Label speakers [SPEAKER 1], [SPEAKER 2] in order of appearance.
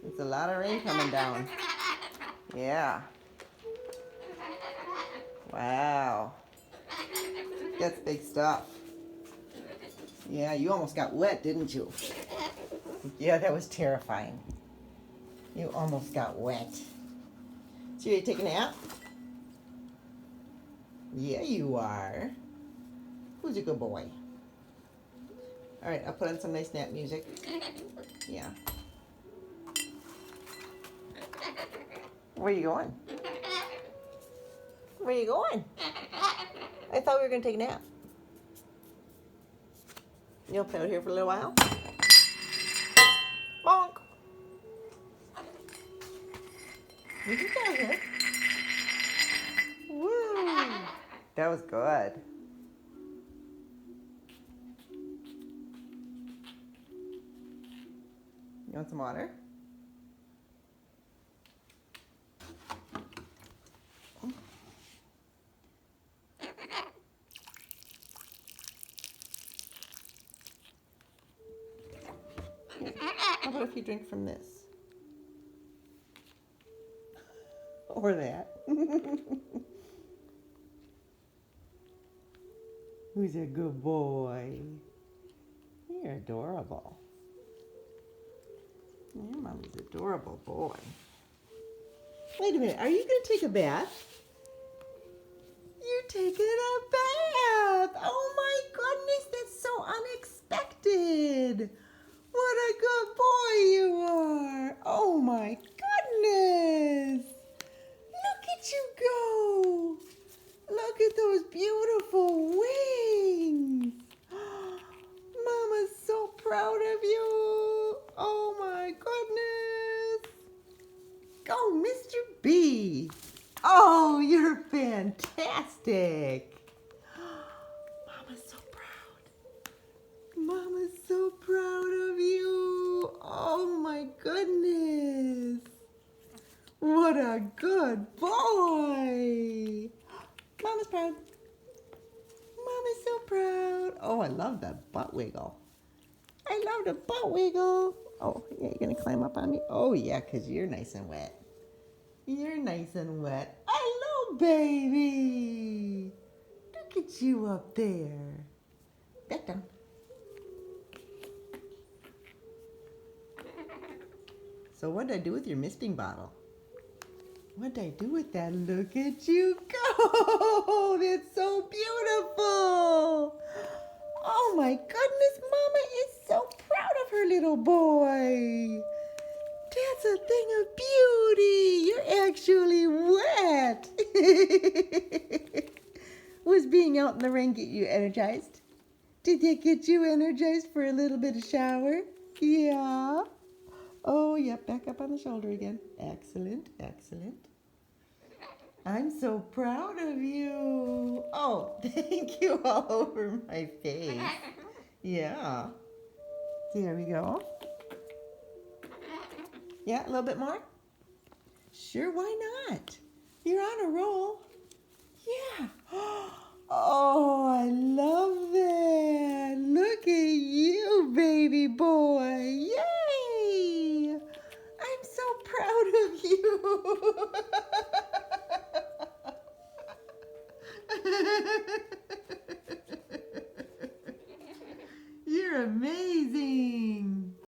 [SPEAKER 1] It's a lot of rain coming down. Yeah. Wow. That's big stuff. Yeah, you almost got wet, didn't you? Yeah, that was terrifying. You almost got wet. So you take a nap? Yeah, you are. Who's a good boy? All right, I'll put on some nice nap music. Yeah. Where are you going? Where are you going? I thought we were going to take a nap. You'll play out here for a little while? Bonk. You can play out here. Woo. That was good. You want some water? How about if you drink from this? Or that. Who's a good boy? You're adorable. Your mommy's adorable boy. Wait a minute, are you going to take a bath? You're taking a bath! Oh my goodness, that's so unexpected! What a good boy you are! Oh my goodness! Look at you go! Look at those beautiful wings! Mama's so proud of you! Oh my goodness! Go, Mr. B! Oh, you're fantastic! Mama's so proud. Mama's so proud of you. Oh my goodness. What a good boy. Mama's proud. Mama's so proud. Oh, I love the butt wiggle. I love the butt wiggle. Oh, yeah, you're going to climb up on me? Oh, yeah, because you're nice and wet. You're nice and wet. Hello, baby. Look at you up there. Back down. So what did I do with your misting bottle? What did I do with that? Look at you go. That's so beautiful. Oh my goodness, Mama is so proud of her little boy. That's a thing of beauty. You're actually wet. Was being out in the rain get you energized? Did that get you energized for a little bit of shower? Yeah. Oh, yep, back up on the shoulder again. Excellent, excellent. I'm so proud of you. Oh, thank you all over my face. Yeah. There we go. Yeah, a little bit more? Sure, why not? You're on a roll. Yeah. Oh, I love that. Look at you, baby boy.